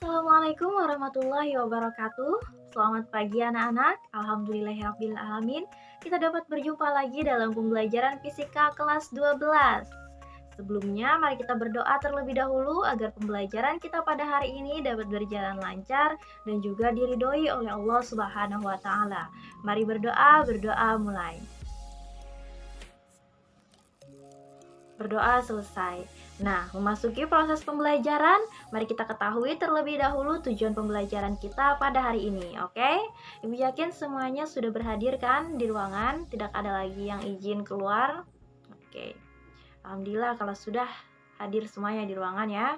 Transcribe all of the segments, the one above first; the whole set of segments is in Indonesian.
Assalamualaikum warahmatullahi wabarakatuh. Selamat pagi anak-anak. Alhamdulillahirabbil alamin. Kita dapat berjumpa lagi dalam pembelajaran fisika kelas 12. Sebelumnya, mari kita berdoa terlebih dahulu agar pembelajaran kita pada hari ini dapat berjalan lancar dan juga diridhoi oleh Allah Subhanahu wa taala. Mari berdoa mulai. Berdoa selesai. Nah, memasuki proses pembelajaran, mari kita ketahui terlebih dahulu tujuan pembelajaran kita pada hari ini, oke? Ibu yakin semuanya sudah berhadir kan di ruangan, tidak ada lagi yang izin keluar. Oke, alhamdulillah kalau sudah hadir semuanya di ruangan ya.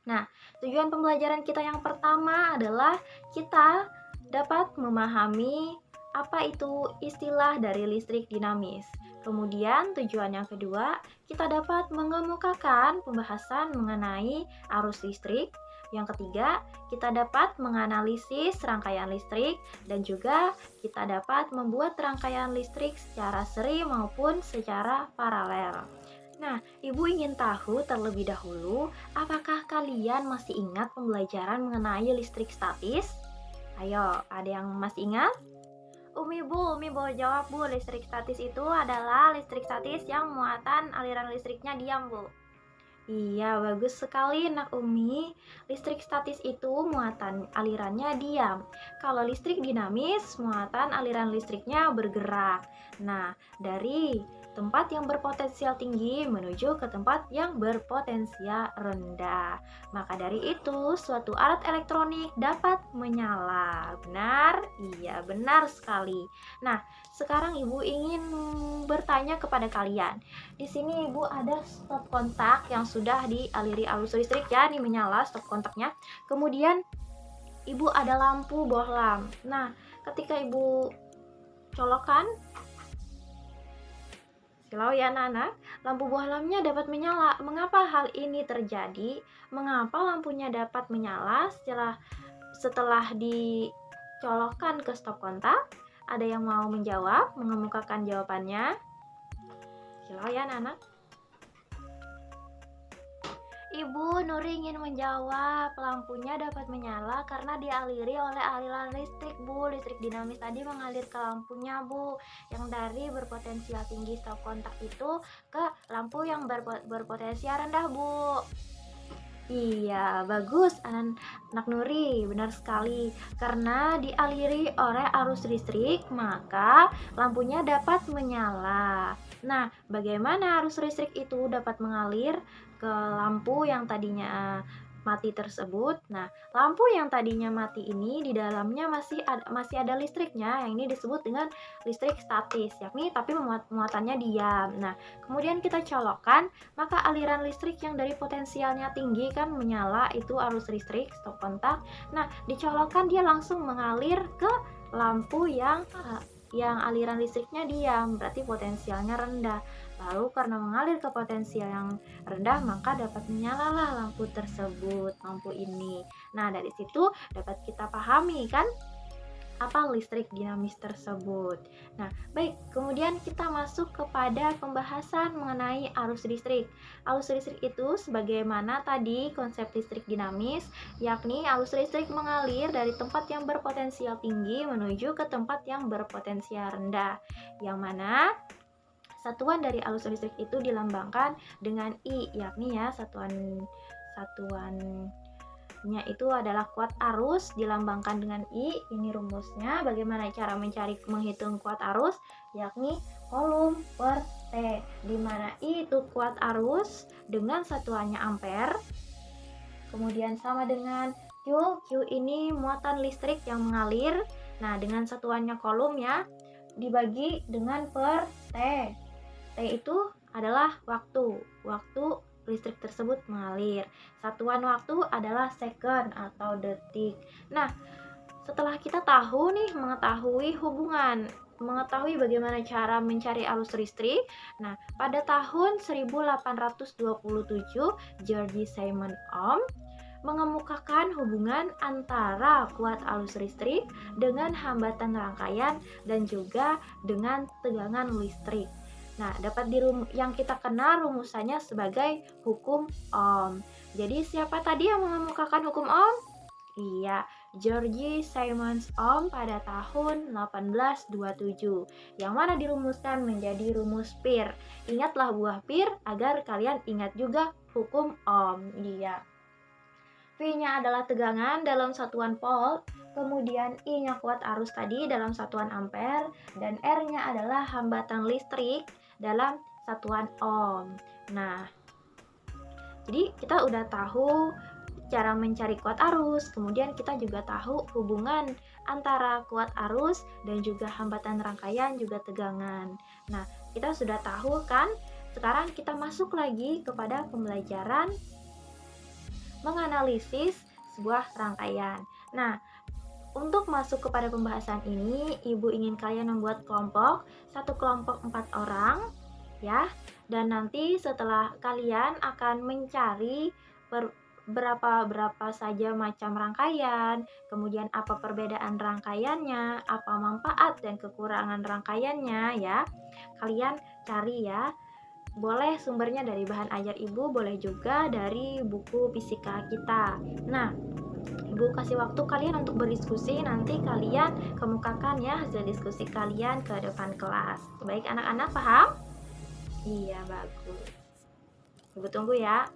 Nah, tujuan pembelajaran kita yang pertama adalah kita dapat memahami apa itu istilah dari listrik dinamis. Kemudian tujuan yang kedua, kita dapat mengemukakan pembahasan mengenai arus listrik. Yang ketiga, kita dapat menganalisis rangkaian listrik dan juga kita dapat membuat rangkaian listrik secara seri maupun secara paralel. Nah, Ibu ingin tahu terlebih dahulu, apakah kalian masih ingat pembelajaran mengenai listrik statis? Ayo, ada yang masih ingat? Umi boleh jawab Bu, listrik statis itu adalah listrik statis yang muatan aliran listriknya diam Bu. Iya, bagus sekali nak Umi. Listrik statis itu muatan alirannya diam. Kalau listrik dinamis, muatan aliran listriknya bergerak. Nah, dari tempat yang berpotensial tinggi menuju ke tempat yang berpotensial rendah. Maka dari itu, suatu alat elektronik dapat menyala. Benar? Iya, benar sekali. Nah, sekarang Ibu ingin bertanya kepada kalian. Di sini Ibu ada stop kontak yang sudah dialiri arus listrik ya, ini menyala stop kontaknya. Kemudian Ibu ada lampu bohlam. Nah, ketika Ibu colokkan, silau ya anak-anak, lampu bohlamnya dapat menyala. Mengapa hal ini terjadi? Mengapa lampunya dapat menyala setelah dicolokkan ke stop kontak? Ada yang mau menjawab, mengemukakan jawabannya? Silau ya anak-anak. Ibu Nuri ingin menjawab, lampunya dapat menyala karena dialiri oleh aliran listrik Bu. Listrik dinamis tadi mengalir ke lampunya Bu, yang dari berpotensial tinggi stop kontak itu ke lampu yang berpotensial rendah Bu. Iya, bagus anak Nuri, benar sekali. Karena dialiri oleh arus listrik, maka lampunya dapat menyala. Nah, bagaimana arus listrik itu dapat mengalir ke lampu yang tadinya mati tersebut? Nah, lampu yang tadinya mati ini di dalamnya masih ada listriknya, yang ini disebut dengan listrik statis, yakni tapi muatannya diam. Nah, kemudian kita colokkan, maka aliran listrik yang dari potensialnya tinggi kan menyala, itu arus listrik stop kontak. Nah, dicolokkan dia langsung mengalir ke lampu yang aliran listriknya diam, berarti potensialnya rendah. Lalu karena mengalir ke potensial yang rendah, maka dapat menyalalah lampu tersebut, lampu ini. Nah, dari situ dapat kita pahami kan apa listrik dinamis tersebut. Nah, baik, kemudian kita masuk kepada pembahasan mengenai arus listrik. Arus listrik itu sebagaimana tadi konsep listrik dinamis, yakni arus listrik mengalir dari tempat yang berpotensial tinggi menuju ke tempat yang berpotensial rendah. Yang mana satuan dari arus listrik itu dilambangkan dengan I, yakni ya satuannya itu adalah kuat arus dilambangkan dengan I. Ini rumusnya. Bagaimana cara menghitung kuat arus? Yakni Coulomb per T, di mana I itu kuat arus dengan satuannya ampere. Kemudian sama dengan Q. Q ini muatan listrik yang mengalir. Nah, dengan satuannya Coulomb ya, dibagi dengan per T. T itu adalah waktu listrik tersebut mengalir. Satuan waktu adalah second atau detik. Nah, setelah kita mengetahui bagaimana cara mencari arus listrik. Nah, pada tahun 1827, George Simon Ohm mengemukakan hubungan antara kuat arus listrik dengan hambatan rangkaian dan juga dengan tegangan listrik. Nah, yang kita kenal rumusannya sebagai hukum Ohm. Jadi siapa tadi yang mengemukakan hukum Ohm? Iya, George Siemens Ohm pada tahun 1827, yang mana dirumuskan menjadi rumus Peir. Ingatlah buah Peir agar kalian ingat juga hukum Ohm. Iya. V-nya adalah tegangan dalam satuan volt, kemudian I-nya kuat arus tadi dalam satuan ampere, dan R-nya adalah hambatan listrik dalam satuan ohm. Nah, jadi kita udah tahu cara mencari kuat arus, kemudian kita juga tahu hubungan antara kuat arus dan juga hambatan rangkaian juga tegangan. Nah, kita sudah tahu kan? Sekarang kita masuk lagi kepada pembelajaran menganalisis sebuah rangkaian. Nah, untuk masuk kepada pembahasan ini, Ibu ingin kalian membuat kelompok, satu kelompok 4 orang, ya. Dan nanti setelah kalian akan mencari berapa saja macam rangkaian, kemudian apa perbedaan rangkaiannya, apa manfaat dan kekurangan rangkaiannya, ya. Kalian cari ya. Boleh sumbernya dari bahan ajar Ibu, boleh juga dari buku fisika kita. Nah, Ibu kasih waktu kalian untuk berdiskusi, nanti kalian kemukakan ya hasil diskusi kalian ke depan kelas. Baik anak-anak, paham? Iya, bagus. Ibu tunggu ya.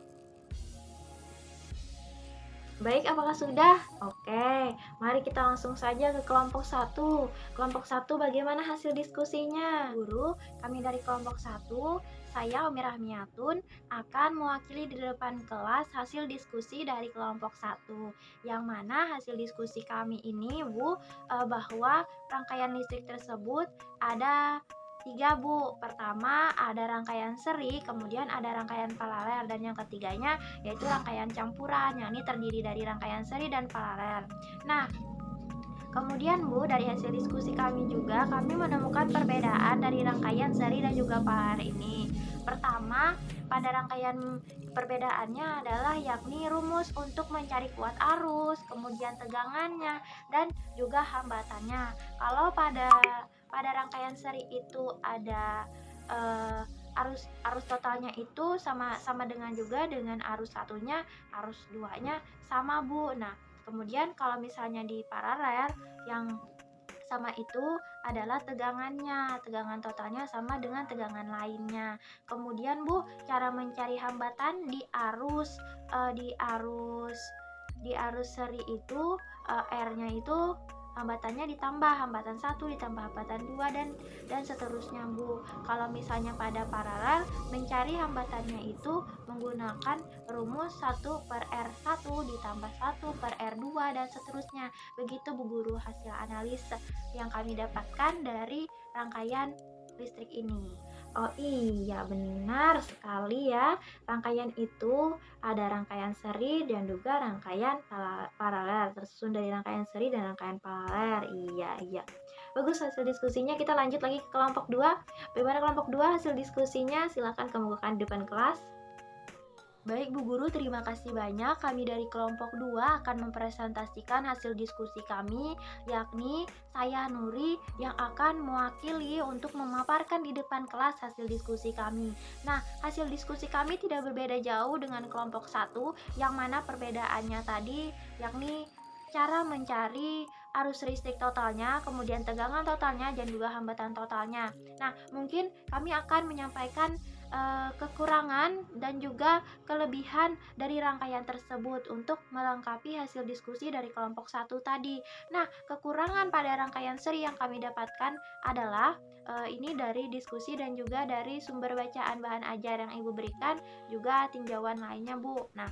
Baik, apakah sudah? Oke, mari kita langsung saja ke kelompok 1. Kelompok 1 bagaimana hasil diskusinya? Guru, kami dari kelompok 1, saya Umi Rahmiatun akan mewakili di depan kelas hasil diskusi dari kelompok 1. Yang mana hasil diskusi kami ini, Bu, bahwa rangkaian listrik tersebut ada 3, Bu. Pertama ada rangkaian seri, kemudian ada rangkaian paralel, dan yang ketiganya yaitu rangkaian campuran, yang ini terdiri dari rangkaian seri dan paralel. Nah, kemudian Bu, dari hasil diskusi kami juga kami menemukan perbedaan dari rangkaian seri dan juga paralel ini. Pertama, pada rangkaian perbedaannya adalah yakni rumus untuk mencari kuat arus, kemudian tegangannya, dan juga hambatannya. Kalau pada rangkaian seri itu ada arus totalnya itu sama dengan juga dengan arus satunya, arus duanya sama, Bu. Nah, kemudian kalau misalnya di paralel yang sama itu adalah tegangannya, tegangan totalnya sama dengan tegangan lainnya. Kemudian Bu, cara mencari hambatan di arus seri itu R-nya itu hambatannya ditambah hambatan 1 ditambah hambatan 2 dan seterusnya, Bu. Kalau misalnya pada paralel, mencari hambatannya itu menggunakan rumus 1/R1 ditambah 1/R2 dan seterusnya. Begitu Bu Guru hasil analisa yang kami dapatkan dari rangkaian listrik ini. Oh iya, benar sekali ya. Rangkaian itu ada rangkaian seri dan juga rangkaian paralel, tersusun dari rangkaian seri dan rangkaian paralel. Iya. Bagus hasil diskusinya. Kita lanjut lagi ke kelompok 2. Bagaimana kelompok 2 hasil diskusinya? Silakan kemukakan di depan kelas. Baik Bu Guru, terima kasih banyak. Kami dari kelompok 2 akan mempresentasikan hasil diskusi kami, yakni saya Nuri yang akan mewakili untuk memaparkan di depan kelas hasil diskusi kami. Nah, hasil diskusi kami tidak berbeda jauh dengan kelompok 1, yang mana perbedaannya tadi yakni cara mencari arus listrik totalnya, kemudian tegangan totalnya, dan juga hambatan totalnya. Nah, mungkin kami akan menyampaikan kekurangan dan juga kelebihan dari rangkaian tersebut untuk melengkapi hasil diskusi dari kelompok 1 tadi. Nah, kekurangan pada rangkaian seri yang kami dapatkan adalah ini dari diskusi dan juga dari sumber bacaan bahan ajar yang Ibu berikan, juga tinjauan lainnya, Bu. Nah,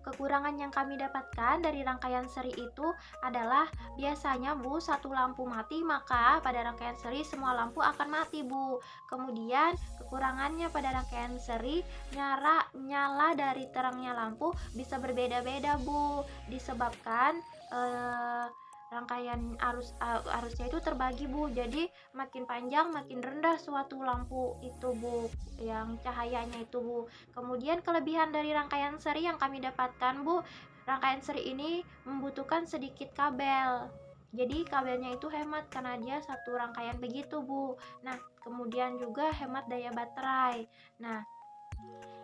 kekurangan yang kami dapatkan dari rangkaian seri itu adalah biasanya, Bu, satu lampu mati, maka pada rangkaian seri semua lampu akan mati, Bu. Kemudian kekurangannya pada rangkaian seri, nyala dari terangnya lampu bisa berbeda-beda, Bu, disebabkan rangkaian arusnya itu terbagi, Bu. Jadi makin panjang makin rendah suatu lampu itu, Bu, yang cahayanya itu, Bu. Kemudian kelebihan dari rangkaian seri yang kami dapatkan, Bu, rangkaian seri ini membutuhkan sedikit kabel. Jadi kabelnya itu hemat karena dia satu rangkaian begitu, Bu. Nah, kemudian juga hemat daya baterai. Nah,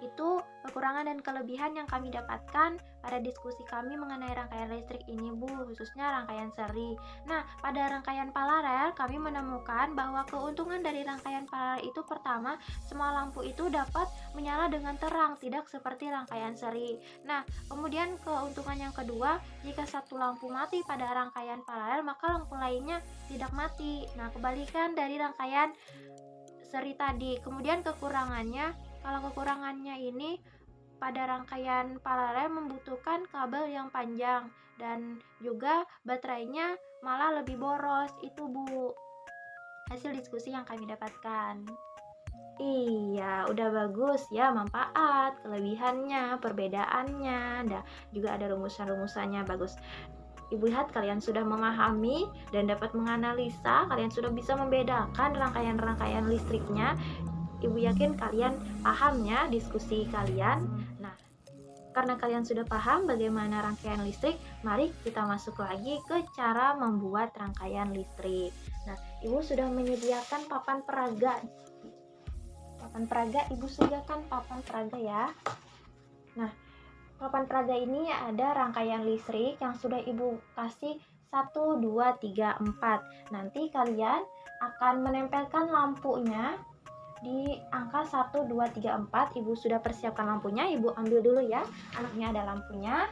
Itu kekurangan dan kelebihan yang kami dapatkan pada diskusi kami mengenai rangkaian listrik ini, Bu, khususnya rangkaian seri. Nah, pada rangkaian paralel kami menemukan bahwa keuntungan dari rangkaian paralel itu pertama, semua lampu itu dapat menyala dengan terang, tidak seperti rangkaian seri. Nah, kemudian keuntungan yang kedua, jika satu lampu mati pada rangkaian paralel, maka lampu lainnya tidak mati. Nah, kebalikan dari rangkaian seri tadi. Kemudian kekurangannya, kalau kekurangannya ini pada rangkaian paralel membutuhkan kabel yang panjang dan juga baterainya malah lebih boros. Itu, Bu, hasil diskusi yang kami dapatkan. Iya, udah bagus ya, manfaat, kelebihannya, perbedaannya, dan juga ada rumusan-rumusannya. Bagus. Ibu lihat kalian sudah memahami dan dapat menganalisa, kalian sudah bisa membedakan rangkaian-rangkaian listriknya. Ibu yakin kalian paham ya diskusi kalian. Nah, karena kalian sudah paham bagaimana rangkaian listrik, mari kita masuk lagi ke cara membuat rangkaian listrik. Nah, Ibu sudah menyediakan papan peraga. Ibu sediakan papan peraga ya. Nah, papan peraga ini ada rangkaian listrik yang sudah Ibu kasih 1, 2, 3, 4. Nanti kalian akan menempelkan lampunya di angka 1, 2, 3, 4. Ibu sudah persiapkan lampunya, Ibu ambil dulu ya. Anaknya ada lampunya.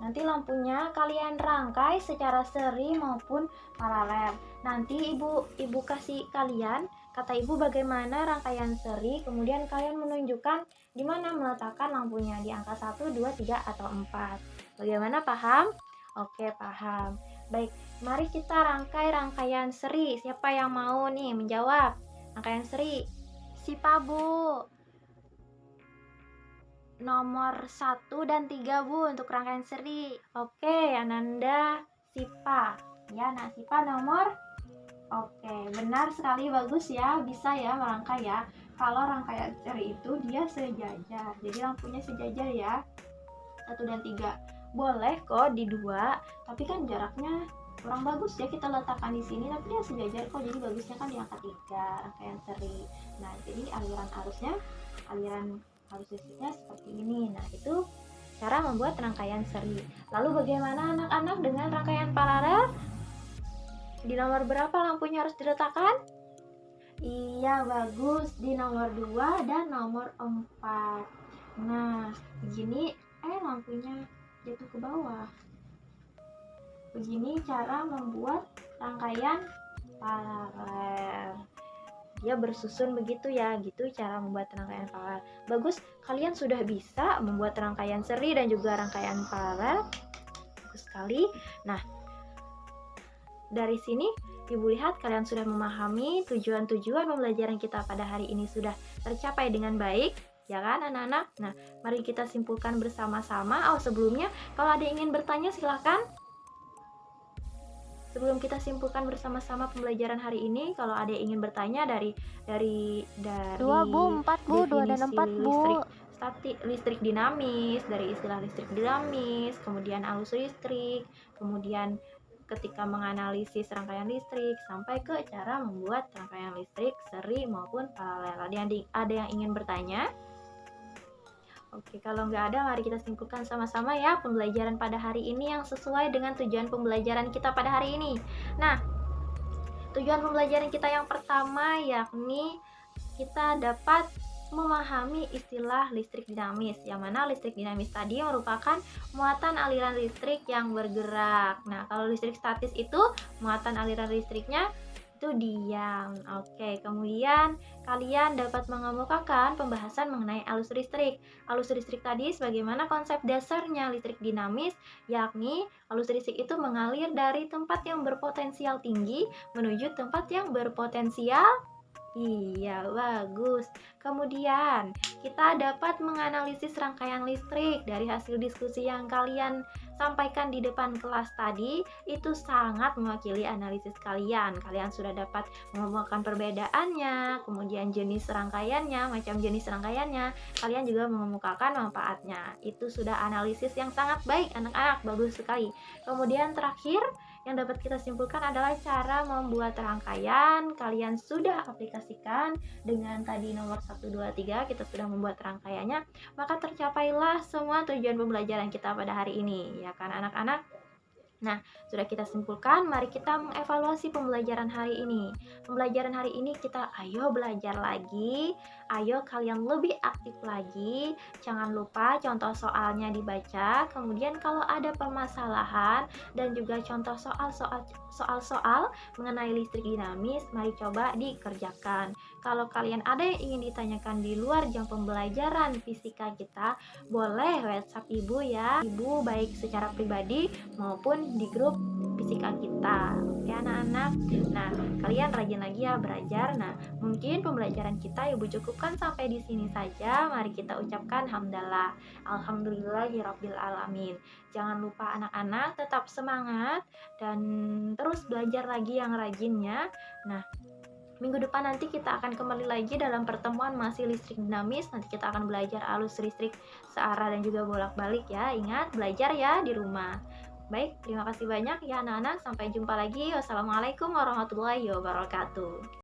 Nanti lampunya kalian rangkai secara seri maupun paralel. Nanti ibu kasih kalian, kata ibu bagaimana rangkaian seri, kemudian kalian menunjukkan di mana meletakkan lampunya, di angka 1, 2, 3, atau 4. Bagaimana, paham? Oke, paham. Baik, mari kita rangkai rangkaian seri. Siapa yang mau nih menjawab? Rangkaian seri. Sipa, Bu. Nomor 1 dan 3, Bu, untuk rangkaian seri. Oke, Ananda, Sipa. Ya, nah Sipa nomor. Oke, benar sekali, bagus ya. Bisa ya merangkai ya. Kalau rangkaian seri itu dia sejajar. Jadi lampunya sejajar ya. 1 dan 3. Boleh kok di 2, tapi kan jaraknya kurang bagus ya kita letakkan di sini, tapi dia sejajar kok. Jadi bagusnya kan di angka 3 rangkaian seri. Nah, jadi aliran arus listriknya seperti ini. Nah, itu cara membuat rangkaian seri. Lalu bagaimana anak-anak dengan rangkaian paralel? Di nomor berapa lampunya harus diletakkan? Iya, bagus, di nomor 2 dan nomor 4. Nah, begini lampunya jatuh ke bawah. Begini cara membuat rangkaian paralel. Dia bersusun begitu ya, gitu cara membuat rangkaian paralel. Bagus, kalian sudah bisa membuat rangkaian seri dan juga rangkaian paralel. Bagus sekali. Nah, dari sini Ibu lihat kalian sudah memahami tujuan-tujuan pembelajaran kita pada hari ini sudah tercapai dengan baik, ya kan anak-anak? Nah, mari kita simpulkan bersama-sama. Sebelumnya, kalau ada yang ingin bertanya silahkan. Sebelum kita simpulkan bersama-sama pembelajaran hari ini, kalau ada yang ingin bertanya dari 2, Bu, 4, Bu, 2 dan 4, Bu. Listrik dinamis, dari istilah listrik dinamis, kemudian arus listrik, kemudian ketika menganalisis rangkaian listrik, sampai ke cara membuat rangkaian listrik seri maupun paralel. Ada yang ingin bertanya? Oke, kalau nggak ada, mari kita simpulkan sama-sama ya pembelajaran pada hari ini yang sesuai dengan tujuan pembelajaran kita pada hari ini. Nah, tujuan pembelajaran kita yang pertama yakni kita dapat memahami istilah listrik dinamis, yang mana listrik dinamis tadi merupakan muatan aliran listrik yang bergerak. Nah, kalau listrik statis itu muatan aliran listriknya itu diam. Oke, kemudian kalian dapat mengemukakan pembahasan mengenai arus listrik. Arus listrik tadi sebagaimana konsep dasarnya listrik dinamis, yakni arus listrik itu mengalir dari tempat yang berpotensial tinggi menuju tempat yang berpotensial. Iya, bagus. Kemudian, kita dapat menganalisis rangkaian listrik dari hasil diskusi yang kalian sampaikan di depan kelas tadi. Itu sangat mewakili analisis kalian. Kalian sudah dapat mengemukakan perbedaannya, kemudian jenis rangkaiannya, macam jenis rangkaiannya. Kalian juga mengemukakan manfaatnya. Itu sudah analisis yang sangat baik, anak-anak. Bagus sekali. Kemudian terakhir, yang dapat kita simpulkan adalah cara membuat rangkaian. Kalian sudah aplikasikan dengan tadi nomor 1, 2, 3, kita sudah membuat rangkaiannya, maka tercapailah semua tujuan pembelajaran kita pada hari ini, ya kan anak-anak? Nah, sudah kita simpulkan, mari kita mengevaluasi pembelajaran hari ini. Pembelajaran hari ini kita ayo belajar lagi, ayo kalian lebih aktif lagi. Jangan lupa contoh soalnya dibaca, kemudian kalau ada permasalahan dan juga contoh soal-soal mengenai listrik dinamis, mari coba dikerjakan. Kalau kalian ada yang ingin ditanyakan di luar jam pembelajaran fisika kita, boleh WhatsApp Ibu ya. Ibu baik secara pribadi maupun di grup fisika kita. Oke anak-anak. Nah, kalian rajin lagi ya belajar. Nah, mungkin pembelajaran kita Ibu cukupkan sampai di sini saja. Mari kita ucapkan hamdalah. Alhamdulillahirabbil alamin. Jangan lupa anak-anak tetap semangat dan terus belajar lagi yang rajinnya. Nah, minggu depan nanti kita akan kembali lagi dalam pertemuan masih listrik dinamis. Nanti kita akan belajar arus listrik searah dan juga bolak-balik ya. Ingat, belajar ya di rumah. Baik, terima kasih banyak ya anak-anak. Sampai jumpa lagi. Wassalamualaikum warahmatullahi wabarakatuh.